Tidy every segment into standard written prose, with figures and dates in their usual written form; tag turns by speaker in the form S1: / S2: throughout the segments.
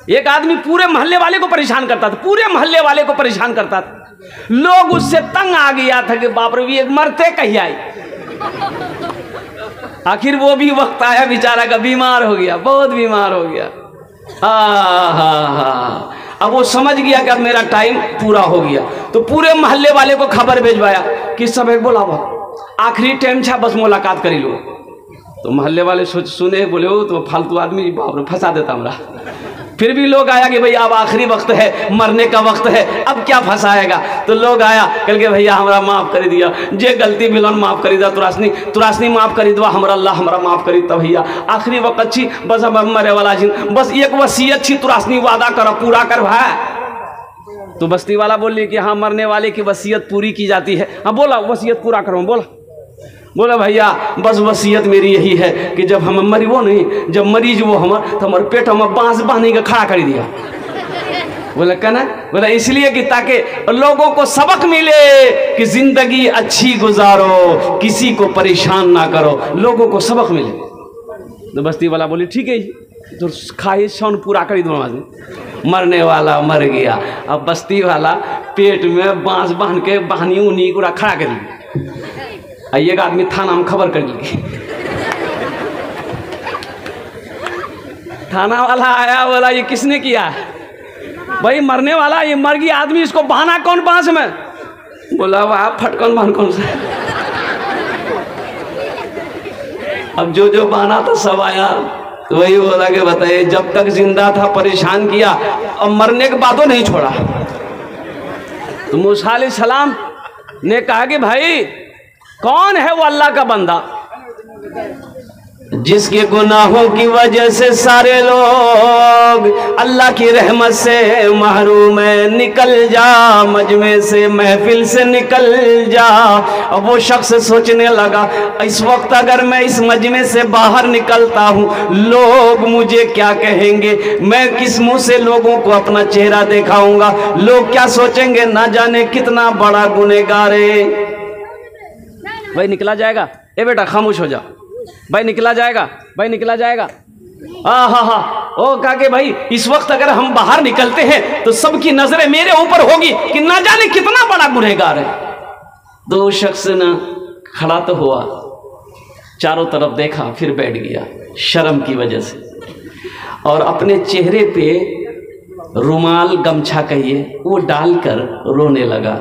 S1: एक आदमी पूरे मोहल्ले वाले को परेशान करता था, पूरे मोहल्ले वाले को परेशान करता था। लोग उससे तंग आ गया था कि बाप रे ये मरते कहीं आई। आखिर वो भी वक्त आया बेचारा का, बीमार हो गया, बहुत बीमार हो गया। अब वो समझ गया कि अब मेरा टाइम पूरा हो गया, तो पूरे मोहल्ले वाले को खबर भेजवाया कि सब एक बोला आखिरी टाइम छा, बस मुलाकात करी लो। तो मोहल्ले वाले सुने, बोले हो तो फालतू आदमी बाप रे फंसा देता हमरा। फिर भी लोग आया कि भाई अब आखिरी वक्त है, मरने का वक्त है, अब क्या फंसाएगा। तो लोग आया कल के भैया हमरा माफ़ कर दिया, जे गलती मिलन माफ़ कर दिया, तुरासनी माफ़ कर दो, हमरा अल्लाह हमरा माफ़ करी। तब भैया आखिरी वक्त छी, बस अब मरे वाला छी, बस एक वसीयत छी, तुरासनी वादा करो पूरा कर भाई। तो बस्ती वाला बोलिए कि हाँ मरने वाले की वसीयत पूरी की जाती है। हाँ बोला वसीयत पूरा करो, बोला भैया बस वसीयत मेरी यही है कि जब हम मरी वो नहीं, जब मरीज वो हम तो हमारे पेट में बांस बांधने का खड़ा कर दिया। बोला कहना, बोला इसलिए कि ताकि लोगों को सबक मिले कि जिंदगी अच्छी गुजारो, किसी को परेशान ना करो, लोगों को सबक मिले। तो बस्ती वाला बोली ठीक है, तो ख्वाहिश पूरा कर दो। मरने वाला मर गया, अब बस्ती वाला पेट में बांस बांध के बहानी उन्हीं पूरा खड़ा कर दिया। एक आदमी थाना में खबर कर ली, थाना वाला आया, बोला ये किसने किया है? भाई मरने वाला, ये मर गया आदमी, इसको बहाना कौन बांस में? बोला वाह फटकन बांध कौन सा। अब जो बहाना था सब आया, तो वही बोला कि बताइए जब तक जिंदा था परेशान किया, अब मरने के बातों नहीं छोड़ा। तो मूसा अलैहिस्सलाम ने कहा कि भाई कौन है वो अल्लाह का बंदा जिसके गुनाहों की वजह से सारे लोग अल्लाह की रहमत से महरूम है? निकल जा मजमे से, महफिल से निकल जा। अब वो शख्स सोचने लगा इस वक्त अगर मैं इस मजमे से बाहर निकलता हूँ लोग मुझे क्या कहेंगे, मैं किस मुंह से लोगों को अपना चेहरा दिखाऊंगा, लोग क्या सोचेंगे, ना जाने कितना बड़ा गुनहगार है। भाई निकला जाएगा, ए बेटा खामोश हो जा, भाई निकला जाएगा, भाई निकला जाएगा। ओ कहा कि भाई इस वक्त अगर हम बाहर निकलते हैं तो सबकी नजरें मेरे ऊपर होगी कि ना जाने कितना बड़ा गुनहगार है। दो शख्स ना खड़ा तो हुआ, चारों तरफ देखा, फिर बैठ गया शर्म की वजह से, और अपने चेहरे पे रुमाल गमछा कहिए वो डालकर रोने लगा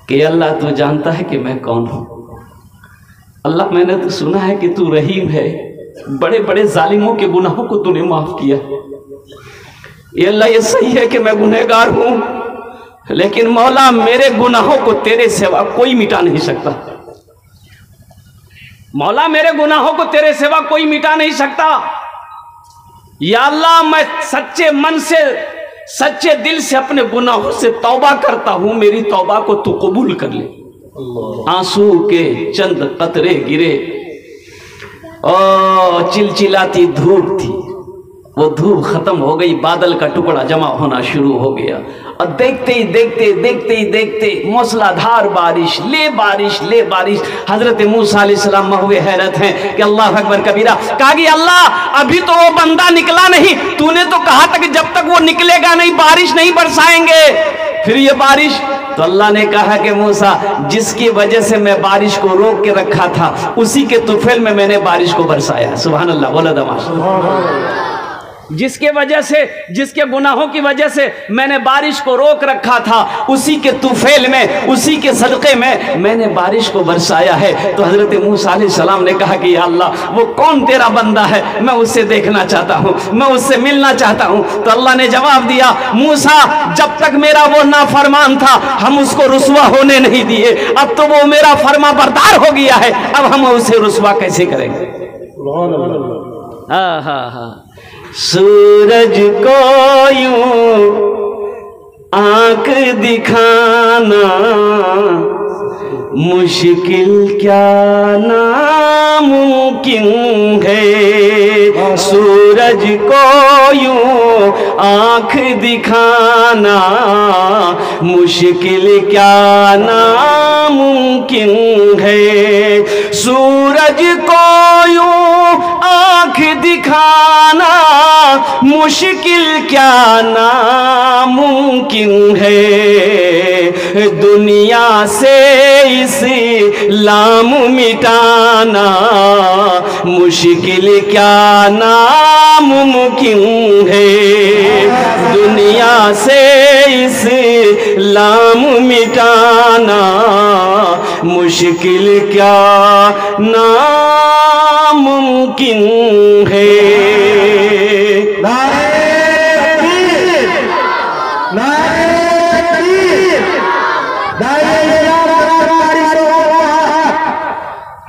S1: कि अल्लाह तू जानता है कि मैं कौन हूँ। अल्लाह मैंने तो सुना है कि तू रहीम है, बड़े बड़े जालिमों के गुनाहों को तूने माफ किया। ये अल्लाह ये सही है कि मैं गुनहगार हूँ, लेकिन मौला मेरे गुनाहों को तेरे सिवा कोई मिटा नहीं सकता। मौला मेरे गुनाहों को तेरे सिवा कोई मिटा नहीं सकता। या अल्लाह मैं सच्चे मन से सच्चे दिल से अपने गुनाहों से तौबा करता हूँ, मेरी तौबा को तू कबूल कर ले। आंसू के चंद कतरे गिरे, ओ चिलचिलाती धूप थी, वो धूप खत्म हो गई, बादल का टुकड़ा जमा होना शुरू हो गया, और देखते ही देखते मूसलाधार बारिश ले बारिश। हजरत मूसा अलैहिस्सलाम महवे हैरत हैं कि अल्लाह अकबर कबीरा। कहा कि अल्लाह अभी तो वो बंदा निकला नहीं, तूने तो कहा था कि जब तक वो निकलेगा नहीं बारिश नहीं बरसाएंगे, फिर ये बारिश। तो अल्लाह ने कहा कि मूसा जिसकी वजह से मैं बारिश को रोक के रखा था उसी के तुफैल में मैंने बारिश को बरसाया। सुभान अल्लाह, बोला दमाश। जिसके वजह से, जिसके गुनाहों की वजह से मैंने बारिश को रोक रखा था उसी के तुफैल में, उसी के सदक़े में मैंने बारिश को बरसाया है। तो हजरत मूसा अलैहिस्सलाम ने कहा कि या अल्लाह वो कौन तेरा बंदा है, मैं उससे देखना चाहता हूँ, मैं उससे मिलना चाहता हूँ। तो अल्लाह ने जवाब दिया मूसा जब तक मेरा वो नाफरमान था हम उसको रुसवा होने नहीं दिए, अब तो वो मेरा फरमा बरदार हो गया है, अब हम उसे रुसवा कैसे करेंगे। हाँ सूरज को यूं आंख दिखाना मुश्किल क्या नामुमकिन है, सूरज को यूं आंख दिखाना मुश्किल क्या नामुमकिन है, सूरज को यूं आँख दिखाना मुश्किल क्या नामुमकिन है, दुनिया से इस्लाम मिटाना मुश्किल क्या नामुमकिन है, दुनिया से इस्लाम मिटाना मुश्किल क्या नामुमकिन है।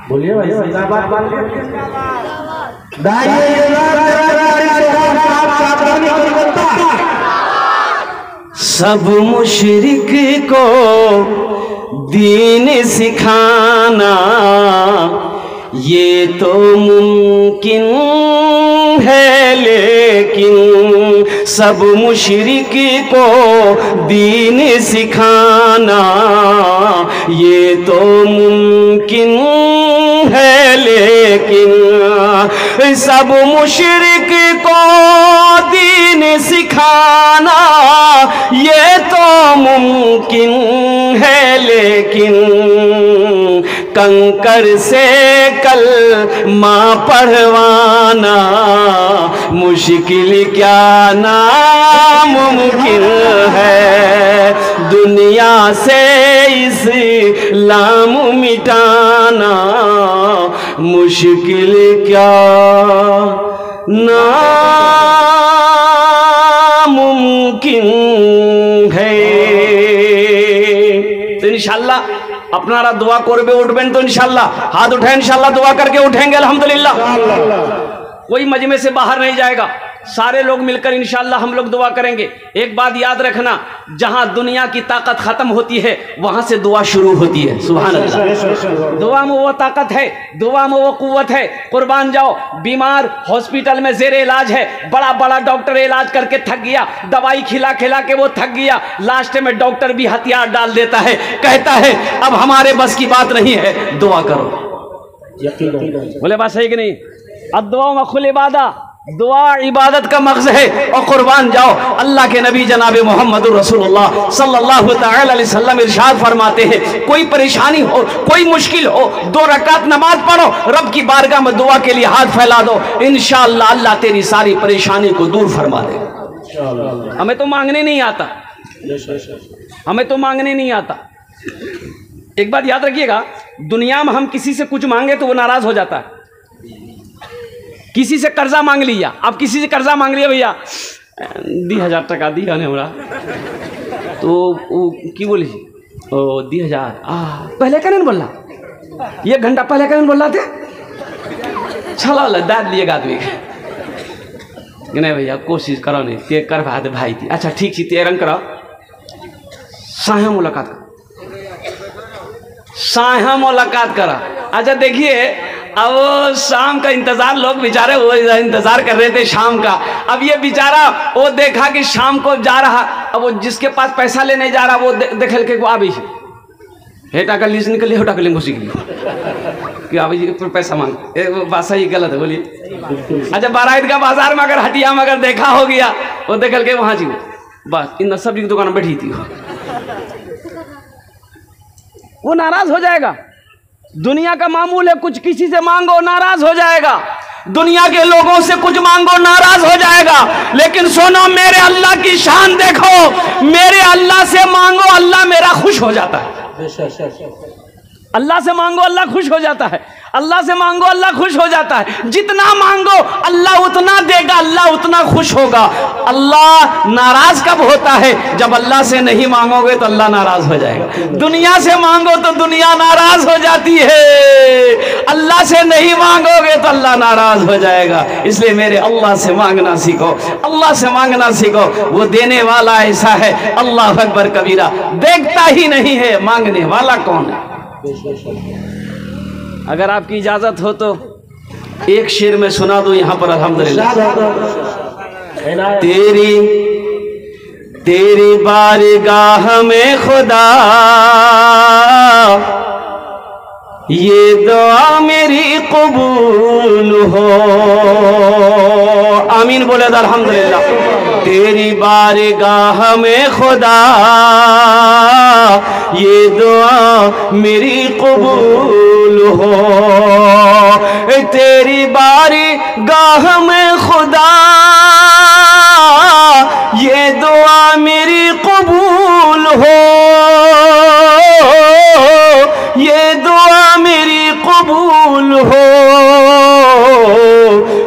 S1: बोलिए भाई, सब मुशरिक को दीन सिखाना ये तो मुमकिन है, लेकिन सब मुशरिक को दीन सिखाना ये तो मुमकिन है, लेकिन सब मुशरिक को दीन सिखाना ये तो मुमकिन है, लेकिन कंकर से कलमा पढ़वाना मुश्किल क्या नामुमकिन है, दुनिया से इस्लाम मिटाना मुश्किल क्या नामुमकिन है। तो इंशाअल्लाह আপনারা দোয়া করবে, উঠবেন তো इंशाअल्लाह, हाथ उठाएं इंशाअल्लाह, दुआ करके उठेंगे अल्हम्दुलिल्लाह। कोई मजमे से बाहर नहीं जाएगा, सारे लोग मिलकर इंशाअल्लाह हम लोग दुआ करेंगे। एक बात याद रखना, जहां दुनिया की ताकत खत्म होती है वहां से दुआ शुरू होती है। सुभान अल्लाह। दुआ में वो ताकत है, दुआ में वो कुव्वत है। कुर्बान जाओ, बीमार हॉस्पिटल में जेर इलाज है, बड़ा बड़ा डॉक्टर इलाज करके थक गया, दवाई खिला खिला के वो थक गया, लास्ट में डॉक्टर भी हथियार डाल देता है, कहता है अब हमारे बस की बात नहीं है, दुआ करो। बोले बात सही कि नहीं? अब दुआ मखुल इबादा, दुआ इबादत का मग़ज़ है। और कुर्बान जाओ, अल्लाह के नबी जनाब मोहम्मद रसूलुल्लाह सल्लल्लाहु तआला अलैहि वसल्लम इरशाद फरमाते हैं, कोई परेशानी हो, कोई मुश्किल हो, 2 रकात नमाज पढ़ो, रब की बारगाह में दुआ के लिए हाथ फैला दो, इंशाअल्लाह अल्लाह तेरी सारी परेशानी को दूर फरमा देगा। हमें तो मांगने नहीं आता, हमें तो मांगने नहीं आता। एक बात याद रखिएगा, दुनिया में हम किसी से कुछ मांगे तो वो नाराज हो जाता है। किसी से कर्जा मांग लिया, आप किसी से कर्जा मांग लिया, भैया 10,000 टका दिया ने हमरा, तो वो की बोली 10,000 पहले क्या नहीं बोलना, 1 घंटा पहले क्या नहीं बोल रहा थे, चलो दाद लिएगा आदमी नहीं भैया कोशिश करो, नहीं ते कर भाई थी, अच्छा ठीक थी तेरंग करो, साया मुलाकात करो, साया मुलाकात करा। अच्छा देखिए, अब शाम का इंतजार, लोग बेचारे वो इंतजार कर रहे थे शाम का। अब ये बेचारा वो देखा कि शाम को जा रहा, अब वो जिसके पास पैसा लेने जा रहा वो देख के वो आबी हेटा कर लीज निकली, हेटा कर लेंगे घुसी कि आबी पैसा मांग, बात सही गलत है बोलिए। अच्छा बारात का बाजार में अगर हटिया में अगर देखा हो गया, वो देख के वहां जी बस इन सब्जी की दुकान में बैठी थी, वो नाराज हो जाएगा। दुनिया का मामूल है, कुछ किसी से मांगो नाराज हो जाएगा, दुनिया के लोगों से कुछ मांगो नाराज हो जाएगा। लेकिन सुनो, मेरे अल्लाह की शान देखो, मेरे अल्लाह से मांगो, अल्लाह मेरा खुश हो जाता है। अल्लाह से मांगो अल्लाह खुश हो जाता है, अल्लाह से मांगो अल्लाह खुश हो जाता है। जितना मांगो अल्लाह उतना देगा, अल्लाह उतना खुश होगा। अल्लाह नाराज कब होता है? जब अल्लाह से नहीं मांगोगे तो अल्लाह नाराज हो जाएगा। दुनिया से मांगो तो दुनिया नाराज हो जाती है, अल्लाह से नहीं मांगोगे तो अल्लाह नाराज हो जाएगा। इसलिए मेरे अल्लाह से मांगना सीखो, अल्लाह से मांगना सीखो। वो देने वाला ऐसा है, अल्लाह अकबर कबीरा, देखता ही नहीं है मांगने वाला कौन है। अगर आपकी इजाजत हो तो एक शेर में सुना दो यहाँ पर अल्हम्दुलिल्लाह। तेरी बारगाह में खुदा ये दुआ मेरी कबूल हो। आमीन बोले तो अल्हम्दुलिल्लाह। तेरी बारगाह में खुदा ये दुआ मेरी कबूल हो। तेरी बारगाह में खुदा ये दुआ मेरी कबूल हो। ये दुआ मेरी कबूल हो।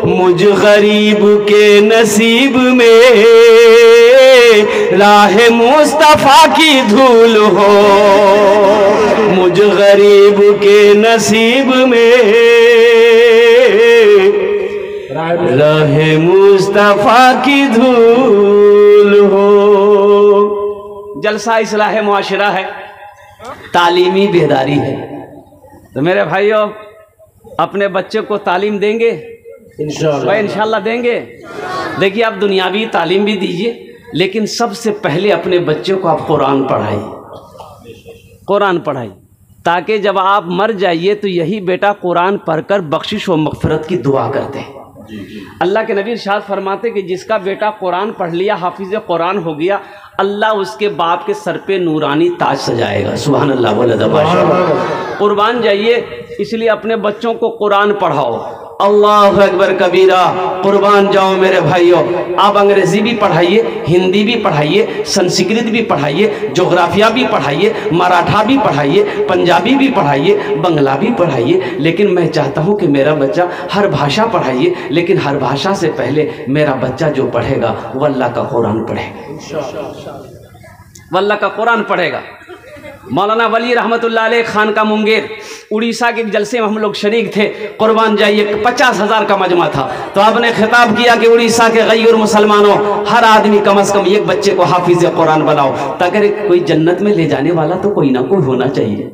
S1: मुझ गरीब के नसीब में राह मुस्तफा की धूल हो। मुझ गरीब के नसीब में राह मुस्तफा की धूल हो। जलसा इस्लाह मुआशरा है, तालीमी बेदारी है। तो मेरे भाइयों, अपने बच्चे को तालीम देंगे इंशाअल्लाह, इंशाअल्लाह देंगे। देखिए, आप दुनियावी तालीम भी दीजिए, लेकिन सबसे पहले अपने बच्चों को आप कुरान पढ़ाइए, कुरान पढ़ाइए, ताकि जब आप मर जाइए तो यही बेटा कुरान पढ़कर बख्शिश व मग़फ़िरत की दुआ करते हैं। अल्लाह के नबी इरशाद फरमाते कि जिसका बेटा कुरान पढ़ लिया, हाफिज़ कुरान हो गया, अल्लाह उसके बाप के सर पे नूरानी ताज सजाएगा। सुभान अल्लाह बोले दबाशा। कुर्बान जाइए, इसलिए अपने बच्चों को कुरान पढ़ाओ। अल्लाह अकबर कबीरा। कुर्बान जाओ मेरे भाइयों। आप अंग्रेज़ी भी पढ़ाइए, हिंदी भी पढ़ाइए, संस्कृत भी पढ़ाइए, जोग्राफिया भी पढ़ाइए, मराठा भी पढ़ाइए, पंजाबी भी पढ़ाइए, बंगला भी पढ़ाइए। लेकिन मैं चाहता हूँ कि मेरा बच्चा हर भाषा पढ़ाइए, लेकिन हर भाषा से पहले मेरा बच्चा जो पढ़ेगा वो अल्लाह का कुरान पढ़ेगा, वो अल्लाह का कुरान पढ़ेगा। मौलाना वली रहमतुल्लाह अलैह खान का मुंगेर उड़ीसा के एक जलसे में हम लोग शरीक थे। कुर्बान जाइए, 50,000 का मजमा था। तो आपने खिताब किया कि उड़ीसा के गैर मुसलमानों, हर आदमी कम से कम एक बच्चे को हाफिज़ कुरान बनाओ, ताकि कोई जन्नत में ले जाने वाला तो कोई ना कोई होना चाहिए।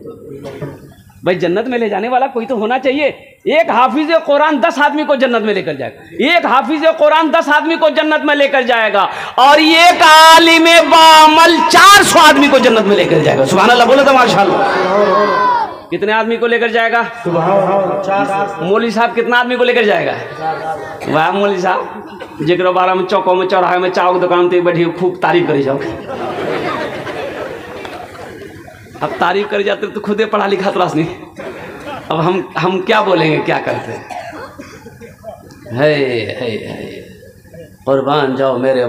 S1: भाई, जन्नत में ले जाने वाला कोई तो होना चाहिए। एक हाफिज़ कुरान 10 आदमी को जन्नत में लेकर जाएगा। एक हाफिज़ कुरान 10 आदमी को जन्नत में लेकर जाएगा, और एक आलिम बामल 400 आदमी को जन्नत में लेकर जाएगा। सुभान अल्लाह बोले तो माशाअल्लाह। कितने आदमी को लेकर जाएगा? मौलवी साहब कितना आदमी को लेकर जाएगा? वाह मौलवी साहब, जिक्र बारह में चौकों में चौराहे में चाव की दुकान पे बैठी खूब तारीफ करी जाओ। अब तारीफ कर जाते तो खुदे पढ़ा लिखा त्रास नहीं। अब हम क्या बोलेंगे, क्या करते हैं? है कुर्बान जाओ मेरे